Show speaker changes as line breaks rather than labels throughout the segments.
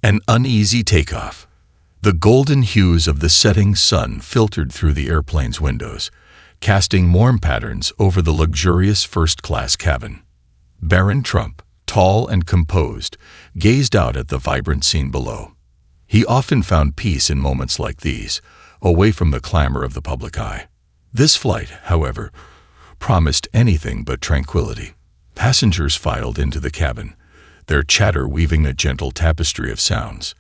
An uneasy takeoff. The golden hues of the setting sun filtered through the airplane's windows, casting warm patterns over the luxurious first-class cabin. Barron Trump, tall and composed, gazed out at the vibrant scene below. He often found peace in moments like these, away from the clamor of the public eye. This flight, however, promised anything but tranquility. Passengers filed into the cabin, their chatter weaving a gentle tapestry of sounds.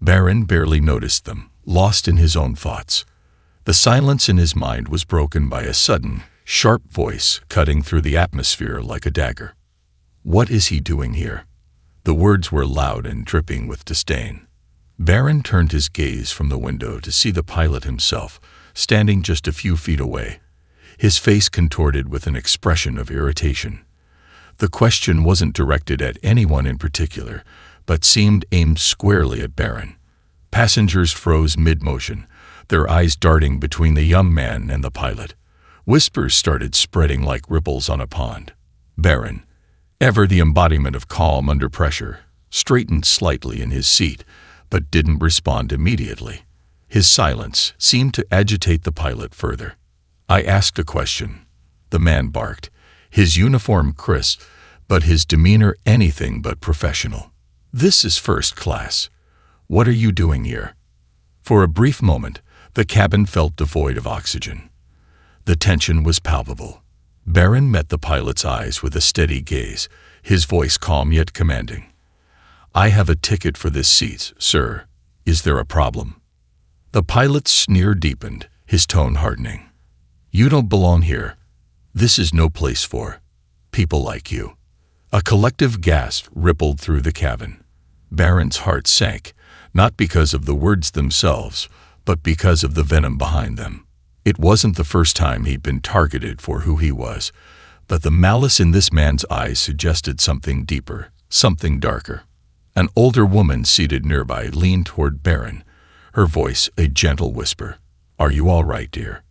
Barron barely noticed them, lost in his own thoughts. The silence in his mind was broken by a sudden, sharp voice cutting through the atmosphere like a dagger. "What is he doing here?" The words were loud and dripping with disdain. Barron turned his gaze from the window to see the pilot himself, standing just a few feet away, his face contorted with an expression of irritation. The question wasn't directed at anyone in particular, but seemed aimed squarely at Barron. Passengers froze mid-motion, their eyes darting between the young man and the pilot. Whispers started spreading like ripples on a pond. Barron, ever the embodiment of calm under pressure, straightened slightly in his seat, but didn't respond immediately. His silence seemed to agitate the pilot further. "I asked a question," the man barked, his uniform crisp, but his demeanor anything but professional. "This is first class. What are you doing here?" For a brief moment, the cabin felt devoid of oxygen. The tension was palpable. Barron met the pilot's eyes with a steady gaze, his voice calm yet commanding. "I have a ticket for this seat, sir. Is there a problem?" The pilot's sneer deepened, his tone hardening. "You don't belong here. This is no place for people like you." A collective gasp rippled through the cabin. Barron's heart sank, not because of the words themselves, but because of the venom behind them. It wasn't the first time he'd been targeted for who he was, but the malice in this man's eyes suggested something deeper, something darker. An older woman seated nearby leaned toward Barron, her voice a gentle whisper. "Are you all right, dear?"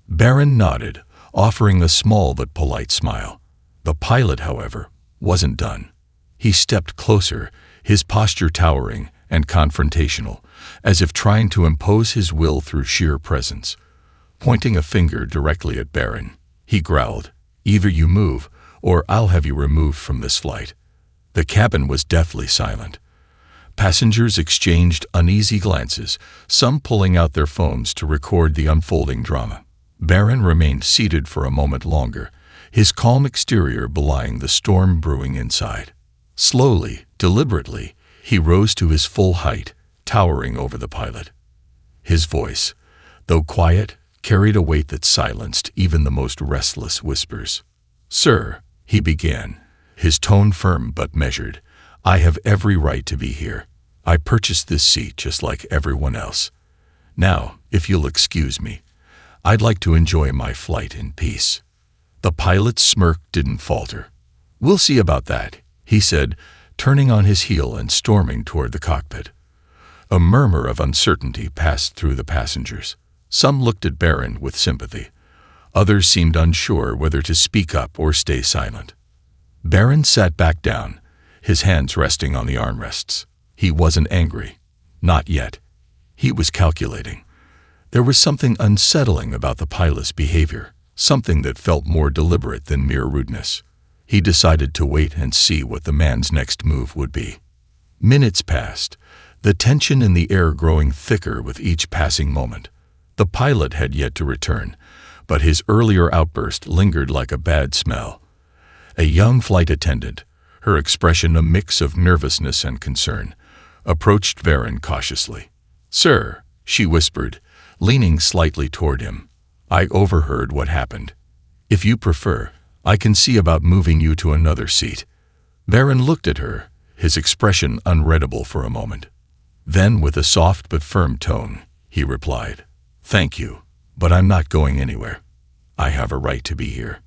Barron nodded, offering a small but polite smile. The pilot, however, wasn't done. He stepped closer, his posture towering and confrontational, as if trying to impose his will through sheer presence. Pointing a finger directly at Barron, he growled, "Either you move, or I'll have you removed from this flight." The cabin was deathly silent. Passengers exchanged uneasy glances, some pulling out their phones to record the unfolding drama. Barron remained seated for a moment longer, his calm exterior belying the storm brewing inside. Slowly, deliberately, he rose to his full height, towering over the pilot. His voice, though quiet, carried a weight that silenced even the most restless whispers. "Sir," he began, his tone firm but measured, "I have every right to be here. I purchased this seat just like everyone else. Now, if you'll excuse me, I'd like to enjoy my flight in peace." The pilot's smirk didn't falter. "We'll see about that," he said, turning on his heel and storming toward the cockpit. A murmur of uncertainty passed through the passengers. Some looked at Barron with sympathy. Others seemed unsure whether to speak up or stay silent. Barron sat back down, his hands resting on the armrests. He wasn't angry. Not yet. He was calculating. There was something unsettling about the pilot's behavior, something that felt more deliberate than mere rudeness. He decided to wait and see what the man's next move would be. Minutes passed, the tension in the air growing thicker with each passing moment. The pilot had yet to return, but his earlier outburst lingered like a bad smell. A young flight attendant, her expression a mix of nervousness and concern, approached Barron cautiously. "Sir," she whispered, leaning slightly toward him, "I overheard what happened. If you prefer, I can see about moving you to another seat." Barron looked at her, his expression unreadable for a moment. Then, with a soft but firm tone, he replied, "Thank you, but I'm not going anywhere. I have a right to be here."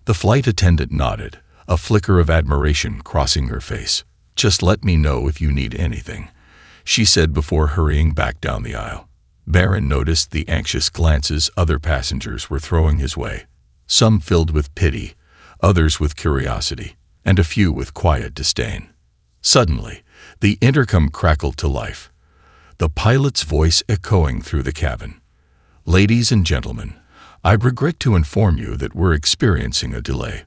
The flight attendant nodded, a flicker of admiration crossing her face. "Just let me know if you need anything," she said before hurrying back down the aisle. Barron noticed the anxious glances other passengers were throwing his way, some filled with pity, others with curiosity, and a few with quiet disdain. Suddenly, The intercom crackled to life, the pilot's voice echoing through the cabin. "Ladies and gentlemen, I regret to inform you that we're experiencing a delay.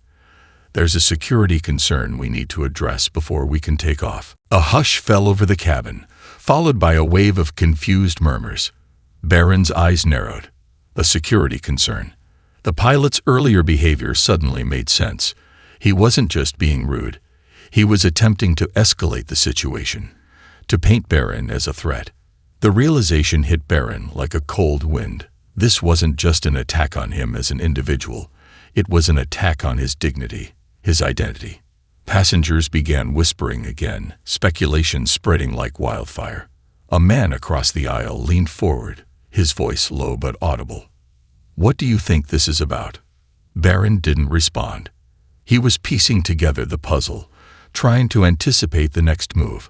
There's a security concern we need to address before we can take off." A hush fell over the cabin, followed by a wave of confused murmurs. Barron's eyes narrowed. A security concern. The pilot's earlier behavior suddenly made sense. He wasn't just being rude. He was attempting to escalate the situation, to paint Barron as a threat. The realization hit Barron like a cold wind. This wasn't just an attack on him as an individual. It was an attack on his dignity, his identity. Passengers began whispering again, speculation spreading like wildfire. A man across the aisle leaned forward, his voice low but audible. "What do you think this is about?" Barron didn't respond. He was piecing together the puzzle, trying to anticipate the next move.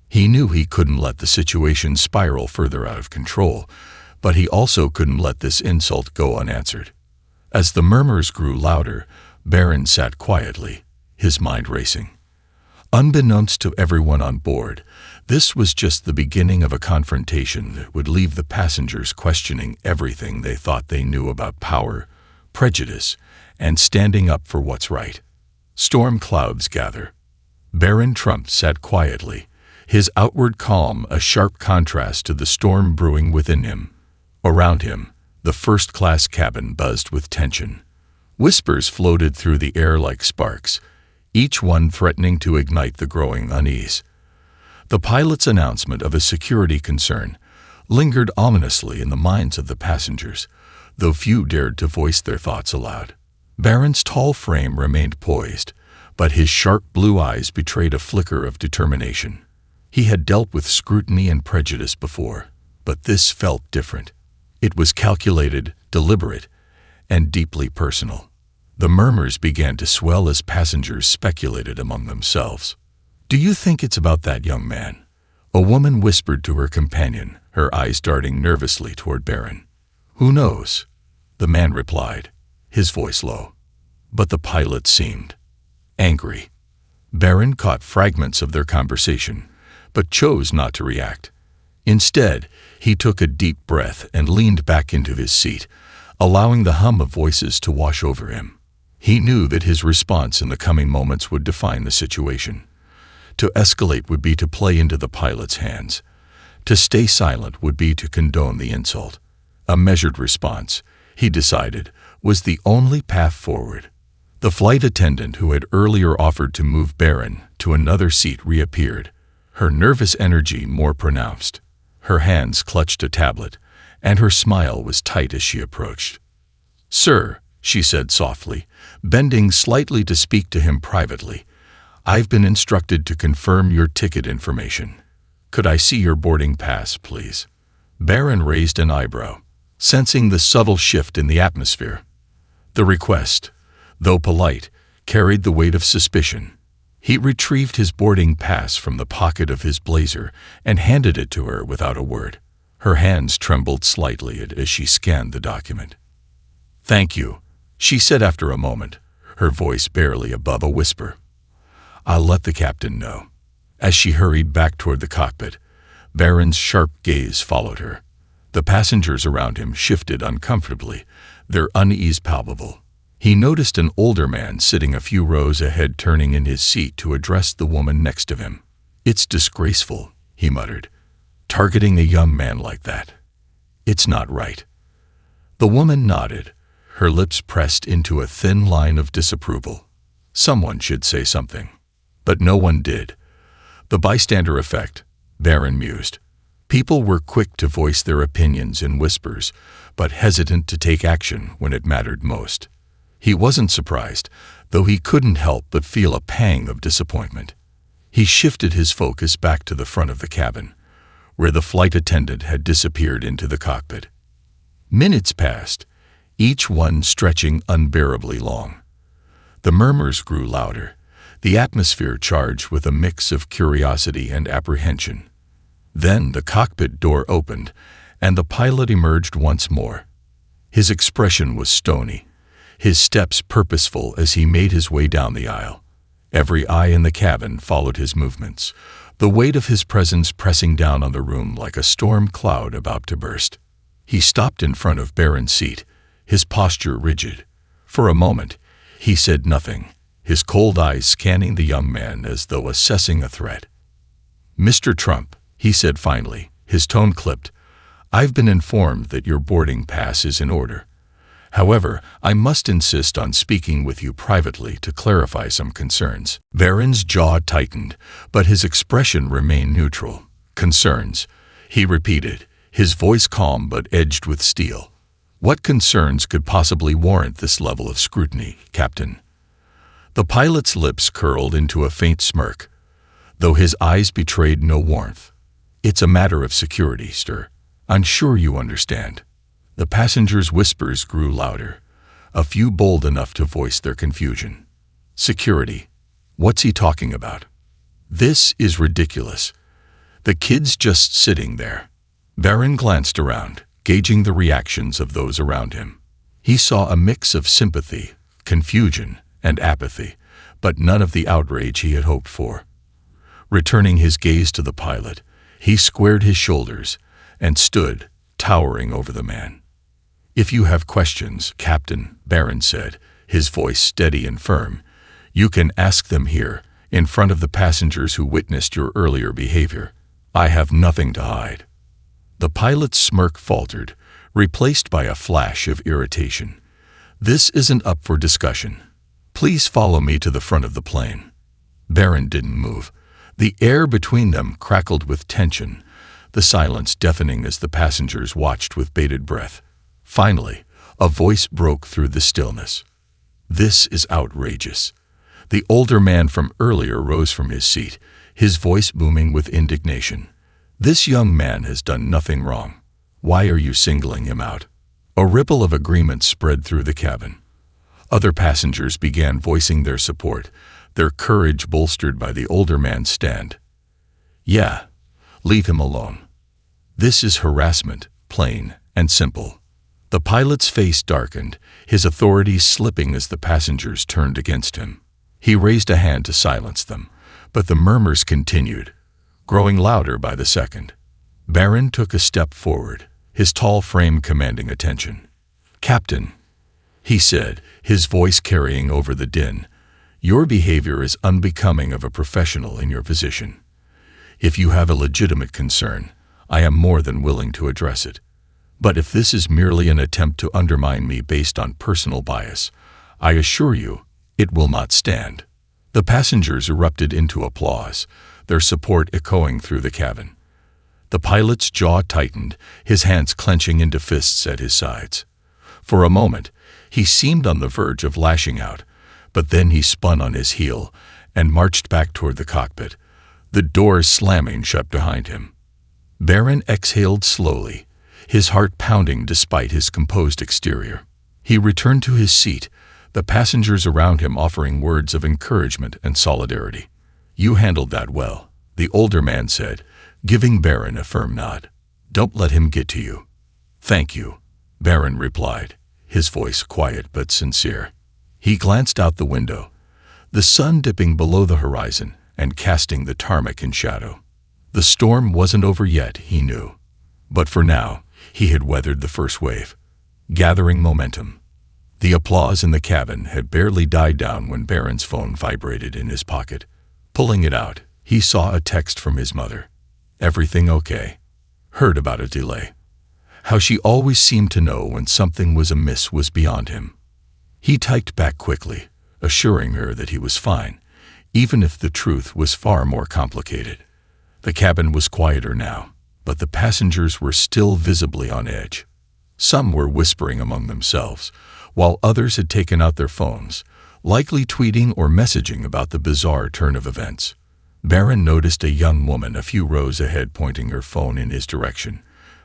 He knew he couldn't let the situation spiral further out of control, but he also couldn't let this insult go unanswered. As the murmurs grew louder, Barron sat quietly, his mind racing. Unbeknownst to everyone on board, this was just the beginning of a confrontation that would leave the passengers questioning everything they thought they knew about power, prejudice, and standing up for what's right. Storm clouds gather. Barron Trump sat quietly, his outward calm a sharp contrast to the storm brewing within him. Around him, the first-class cabin buzzed with tension. Whispers floated through the air like sparks, each one threatening to ignite the growing unease. The pilot's announcement of a security concern lingered ominously in the minds of the passengers, though few dared to voice their thoughts aloud. Barron's tall frame remained poised, but his sharp blue eyes betrayed a flicker of determination. He had dealt with scrutiny and prejudice before, but this felt different. It was calculated, deliberate, and deeply personal. The murmurs began to swell as passengers speculated among themselves. "Do you think it's about that young man?" a woman whispered to her companion, her eyes darting nervously toward Barron. "Who knows?" the man replied, his voice low. But the pilot seemed angry. Barron caught fragments of their conversation, but chose not to react. Instead, he took a deep breath and leaned back into his seat, allowing the hum of voices to wash over him. He knew that his response in the coming moments would define the situation. To escalate would be to play into the pilot's hands. To stay silent would be to condone the insult. A measured response, he decided, was the only path forward. The flight attendant who had earlier offered to move Barron to another seat reappeared, her nervous energy more pronounced. Her hands clutched a tablet, and her smile was tight as she approached. "Sir," she said softly, bending slightly to speak to him privately, "I've been instructed to confirm your ticket information. Could I see your boarding pass, please?" Barron raised an eyebrow, sensing the subtle shift in the atmosphere. The request, though polite, carried the weight of suspicion. He retrieved his boarding pass from the pocket of his blazer and handed it to her without a word. Her hands trembled slightly as she scanned the document. "Thank you," she said after a moment, her voice barely above a whisper. "I'll let the captain know." As she hurried back toward the cockpit, Barron's sharp gaze followed her. The passengers around him shifted uncomfortably, their unease palpable. He noticed an older man sitting a few rows ahead turning in his seat to address the woman next to him. "It's disgraceful," he muttered, "targeting a young man like that. It's not right." The woman nodded, her lips pressed into a thin line of disapproval. Someone should say something. But no one did. The bystander effect, Barron mused. People were quick to voice their opinions in whispers, but hesitant to take action when it mattered most. He wasn't surprised, though he couldn't help but feel a pang of disappointment. He shifted his focus back to the front of the cabin, where the flight attendant had disappeared into the cockpit. Minutes passed, each one stretching unbearably long. The murmurs grew louder, the atmosphere charged with a mix of curiosity and apprehension. Then the cockpit door opened, and the pilot emerged once more. His expression was stony, his steps purposeful as he made his way down the aisle. Every eye in the cabin followed his movements, the weight of his presence pressing down on the room like a storm cloud about to burst. He stopped in front of Barron's seat, his posture rigid. For a moment, he said nothing, his cold eyes scanning the young man as though assessing a threat. "Mr. Trump," he said finally, his tone clipped, "I've been informed that your boarding pass is in order. However, I must insist on speaking with you privately to clarify some concerns." Barron's jaw tightened, but his expression remained neutral. "Concerns," he repeated, his voice calm but edged with steel. "What concerns could possibly warrant this level of scrutiny, Captain?" The pilot's lips curled into a faint smirk, though his eyes betrayed no warmth. "It's a matter of security, sir. I'm sure you understand." The passengers' whispers grew louder, a few bold enough to voice their confusion. "Security? What's he talking about? This is ridiculous. The kid's just sitting there." Barron glanced around, gauging the reactions of those around him. He saw a mix of sympathy, confusion, and apathy, but none of the outrage he had hoped for. Returning his gaze to the pilot, he squared his shoulders and stood, towering over the man. "If you have questions, Captain," Barron said, his voice steady and firm, "you can ask them here, in front of the passengers who witnessed your earlier behavior. I have nothing to hide." The pilot's smirk faltered, replaced by a flash of irritation. "This isn't up for discussion. Please follow me to the front of the plane." Barron didn't move. The air between them crackled with tension, the silence deafening as the passengers watched with bated breath. Finally, a voice broke through the stillness. "This is outrageous." The older man from earlier rose from his seat, his voice booming with indignation. "This young man has done nothing wrong. Why are you singling him out?" A ripple of agreement spread through the cabin. Other passengers began voicing their support, their courage bolstered by the older man's stand. "Yeah, leave him alone. This is harassment, plain and simple." The pilot's face darkened, his authority slipping as the passengers turned against him. He raised a hand to silence them, but the murmurs continued, growing louder by the second. Barron took a step forward, his tall frame commanding attention. "Captain," he said, his voice carrying over the din, "your behavior is unbecoming of a professional in your position. If you have a legitimate concern, I am more than willing to address it. But if this is merely an attempt to undermine me based on personal bias, I assure you, it will not stand." The passengers erupted into applause, their support echoing through the cabin. The pilot's jaw tightened, his hands clenching into fists at his sides. For a moment, he seemed on the verge of lashing out, but then he spun on his heel and marched back toward the cockpit, the doors slamming shut behind him. Barron exhaled slowly, his heart pounding despite his composed exterior. He returned to his seat, the passengers around him offering words of encouragement and solidarity. "You handled that well," the older man said, giving Barron a firm nod. "Don't let him get to you." "Thank you," Barron replied, his voice quiet but sincere. He glanced out the window, the sun dipping below the horizon and casting the tarmac in shadow. The storm wasn't over yet, he knew. But for now, he had weathered the first wave, gathering momentum. The applause in the cabin had barely died down when Barron's phone vibrated in his pocket. Pulling it out, he saw a text from his mother. "Everything okay? Heard about a delay." How she always seemed to know when something was amiss was beyond him. He typed back quickly, assuring her that he was fine, even if the truth was far more complicated. The cabin was quieter now, but the passengers were still visibly on edge. Some were whispering among themselves, while others had taken out their phones, likely tweeting or messaging about the bizarre turn of events. Barron noticed a young woman a few rows ahead pointing her phone in his direction,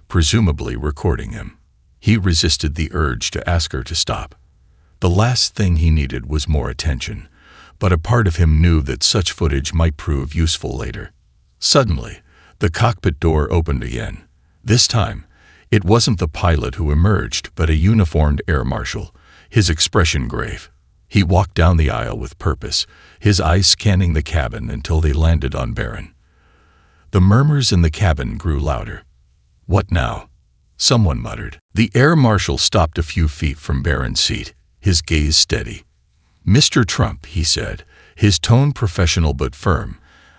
presumably recording him. He resisted the urge to ask her to stop. The last thing he needed was more attention, but a part of him knew that such footage might prove useful later. Suddenly, the cockpit door opened again. This time, it wasn't the pilot who emerged, but a uniformed air marshal, his expression grave. He walked down the aisle with purpose, his eyes scanning the cabin until they landed on Barron. The murmurs in the cabin grew louder. "What now?" someone muttered. The air marshal stopped a few feet from Barron's seat, his gaze steady. "Mr. Trump," he said, his tone professional but firm,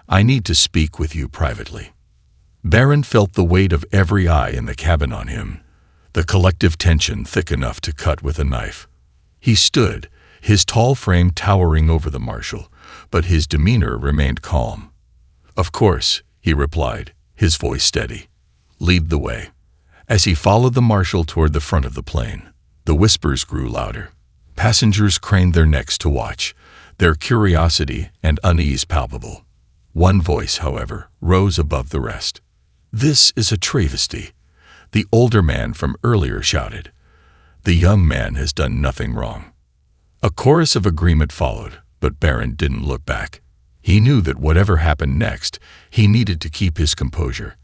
"I need to speak with you privately." Barron felt the weight of every eye in the cabin on him, the collective tension thick enough to cut with a knife. He stood, his tall frame towering over the marshal, but his demeanor remained calm. "Of course," he replied, his voice steady. "Lead the way." As he followed the marshal toward the front of the plane, the whispers grew louder. Passengers craned their necks to watch, their curiosity and unease palpable. One voice, however, rose above the rest. "This is a travesty," the older man from earlier shouted. "The young man has done nothing wrong." A chorus of agreement followed, but Barron didn't look back. He knew that whatever happened next, he needed to keep his composure.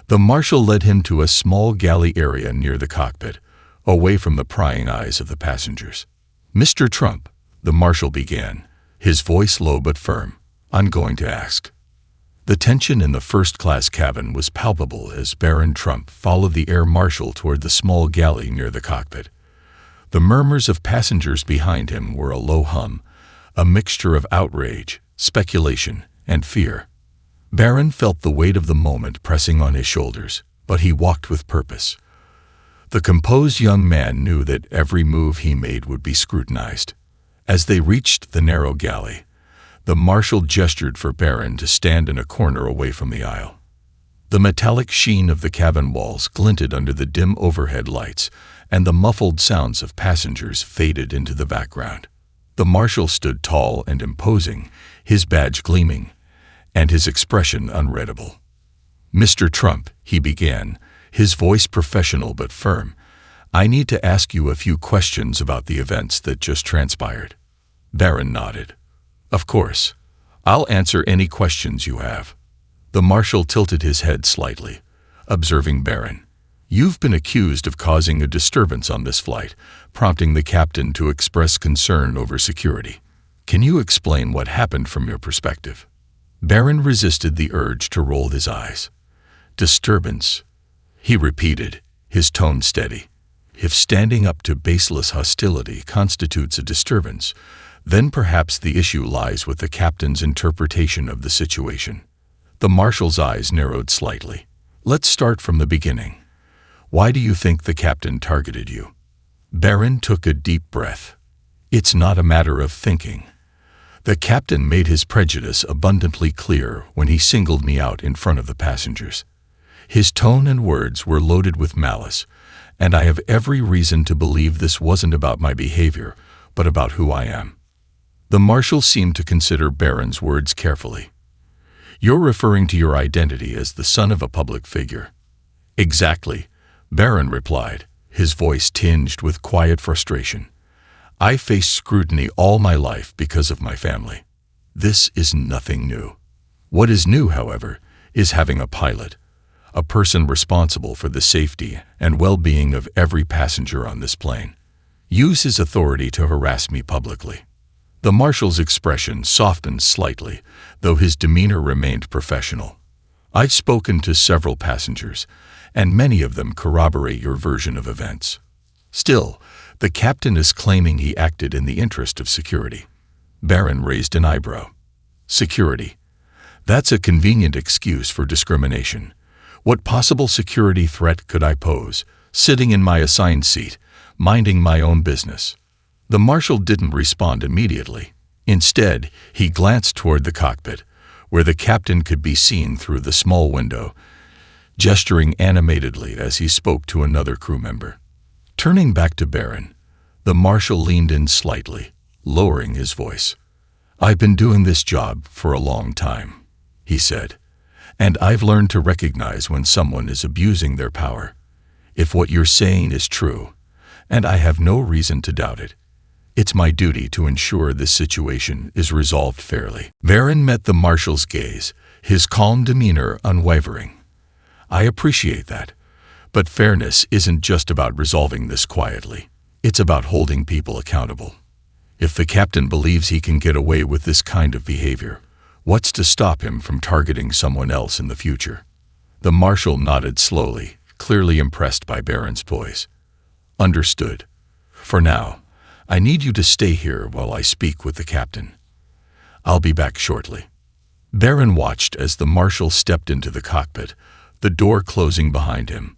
The marshal led him to a small galley area near the cockpit, away from the prying eyes of the passengers. "Mr. Trump," the marshal began, his voice low but firm, "I'm going to ask." The tension in the first-class cabin was palpable as Barron Trump followed the air marshal toward the small galley near the cockpit. The murmurs of passengers behind him were a low hum, a mixture of outrage, speculation, and fear. Barron felt the weight of the moment pressing on his shoulders, but he walked with purpose. The composed young man knew that every move he made would be scrutinized. As they reached the narrow galley, the marshal gestured for Barron to stand in a corner away from the aisle. The metallic sheen of the cabin walls glinted under the dim overhead lights, and the muffled sounds of passengers faded into the background. The marshal stood tall and imposing, his badge gleaming, and his expression unreadable. "Mr. Trump," he began, his voice professional but firm, "I need to ask you a few questions about the events that just transpired." Barron nodded. "Of course. I'll answer any questions you have." The marshal tilted his head slightly, observing Barron. "You've been accused of causing a disturbance on this flight, prompting the captain to express concern over security. Can you explain what happened from your perspective?" Barron resisted the urge to roll his eyes. "Disturbance," he repeated, his tone steady. "If standing up to baseless hostility constitutes a disturbance, then perhaps the issue lies with the captain's interpretation of the situation." The marshal's eyes narrowed slightly. "Let's start from the beginning. Why do you think the captain targeted you?" Barron took a deep breath. "It's not a matter of thinking. The captain made his prejudice abundantly clear when he singled me out in front of the passengers. His tone and words were loaded with malice, and I have every reason to believe this wasn't about my behavior, but about who I am." The marshal seemed to consider Barron's words carefully. "You're referring to your identity as the son of a public figure." "Exactly," Barron replied, his voice tinged with quiet frustration. "I faced scrutiny all my life because of my family. This is nothing new. What is new, however, is having a pilot, a person responsible for the safety and well-being of every passenger on this plane, use his authority to harass me publicly." The marshal's expression softened slightly, though his demeanor remained professional. "I've spoken to several passengers, and many of them corroborate your version of events. Still, the captain is claiming he acted in the interest of security." Barron raised an eyebrow. "Security? That's a convenient excuse for discrimination. What possible security threat could I pose, sitting in my assigned seat, minding my own business?" The marshal didn't respond immediately. Instead, he glanced toward the cockpit, where the captain could be seen through the small window, gesturing animatedly as he spoke to another crew member. Turning back to Barron, the marshal leaned in slightly, lowering his voice. "I've been doing this job for a long time," he said, "and I've learned to recognize when someone is abusing their power. If what you're saying is true, and I have no reason to doubt it, it's my duty to ensure this situation is resolved fairly." Barron met the marshal's gaze, his calm demeanor unwavering. "I appreciate that, but fairness isn't just about resolving this quietly. It's about holding people accountable. If the captain believes he can get away with this kind of behavior, What's to stop him from targeting someone else in the future? The marshal nodded slowly, clearly impressed by Barron's poise. Understood. For now, I need you to stay here while I speak with the captain. I'll be back shortly. Barron watched as the marshal stepped into the cockpit, the door closing behind him.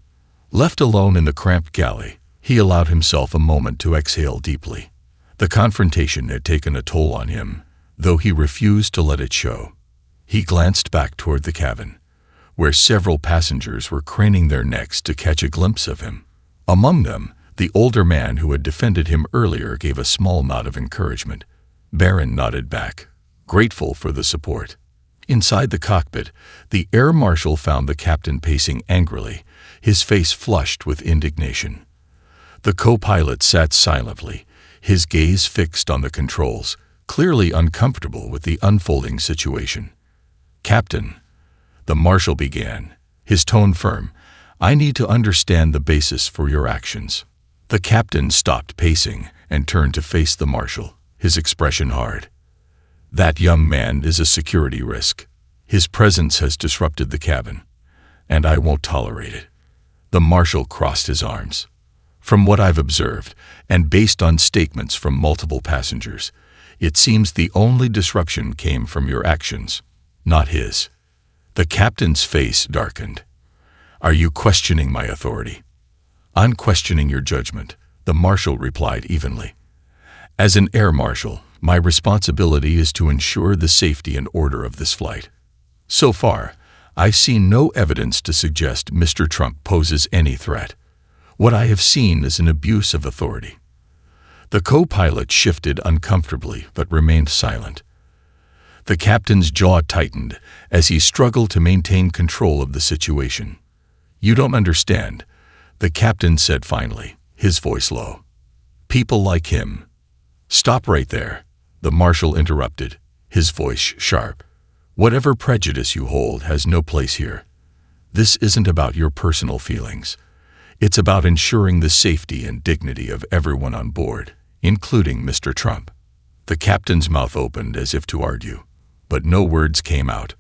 Left alone in the cramped galley, he allowed himself a moment to exhale deeply. The confrontation had taken a toll on him, though he refused to let it show. He glanced back toward the cabin, where several passengers were craning their necks to catch a glimpse of him. Among them, the older man who had defended him earlier gave a small nod of encouragement. Barron nodded back, grateful for the support. Inside the cockpit, the air marshal found the captain pacing angrily, his face flushed with indignation. The co-pilot sat silently, his gaze fixed on the controls, clearly uncomfortable with the unfolding situation. "Captain," the marshal began, his tone firm, "I need to understand the basis for your actions." The captain stopped pacing and turned to face the marshal, his expression hard. "That young man is a security risk. His presence has disrupted the cabin, and I won't tolerate it." The marshal crossed his arms. "From what I've observed, and based on statements from multiple passengers, it seems the only disruption came from your actions, not his." The captain's face darkened. "Are you questioning my authority?" "I'm questioning your judgment," the marshal replied evenly. "As an air marshal, my responsibility is to ensure the safety and order of this flight. So far, I've seen no evidence to suggest Mr. Trump poses any threat. What I have seen is an abuse of authority." The co-pilot shifted uncomfortably but remained silent. The captain's jaw tightened as he struggled to maintain control of the situation. "You don't understand," the captain said finally, his voice low. "People like him—" "Stop right there," the marshal interrupted, his voice sharp. "Whatever prejudice you hold has no place here. This isn't about your personal feelings. It's about ensuring the safety and dignity of everyone on board, including Mr. Trump." The captain's mouth opened as if to argue, but no words came out.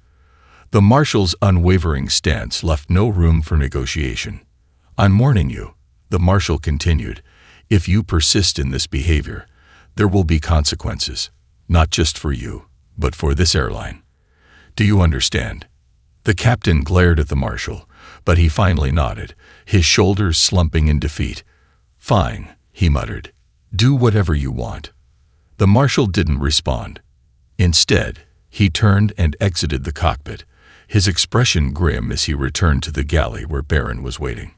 The marshal's unwavering stance left no room for negotiation. "I'm warning you," the marshal continued, "if you persist in this behavior, there will be consequences, not just for you, but for this airline. Do you understand?" The captain glared at the marshal, but he finally nodded, his shoulders slumping in defeat. "Fine," he muttered. "Do whatever you want." The marshal didn't respond. Instead, he turned and exited the cockpit, his expression grim as he returned to the galley where Barron was waiting.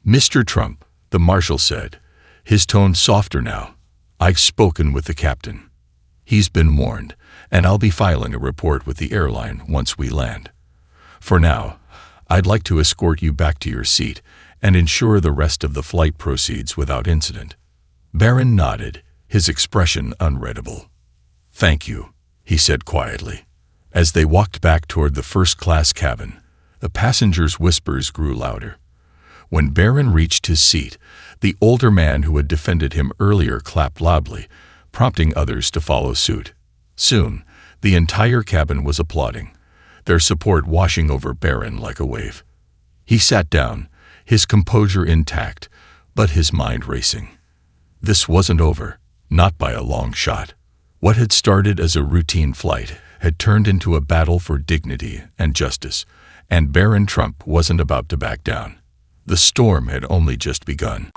"Mr. Trump," the marshal said, his tone softer now, "I've spoken with the captain. He's been warned, and I'll be filing a report with the airline once we land. For now, I'd like to escort you back to your seat and ensure the rest of the flight proceeds without incident." Barron nodded, his expression unreadable. "Thank you," he said quietly. As they walked back toward the first-class cabin, the passengers' whispers grew louder. When Barron reached his seat, the older man who had defended him earlier clapped loudly, prompting others to follow suit. Soon, the entire cabin was applauding, their support washing over Barron like a wave. He sat down, his composure intact, but his mind racing. This wasn't over, not by a long shot. What had started as a routine flight had turned into a battle for dignity and justice, and Barron Trump wasn't about to back down. The storm had only just begun.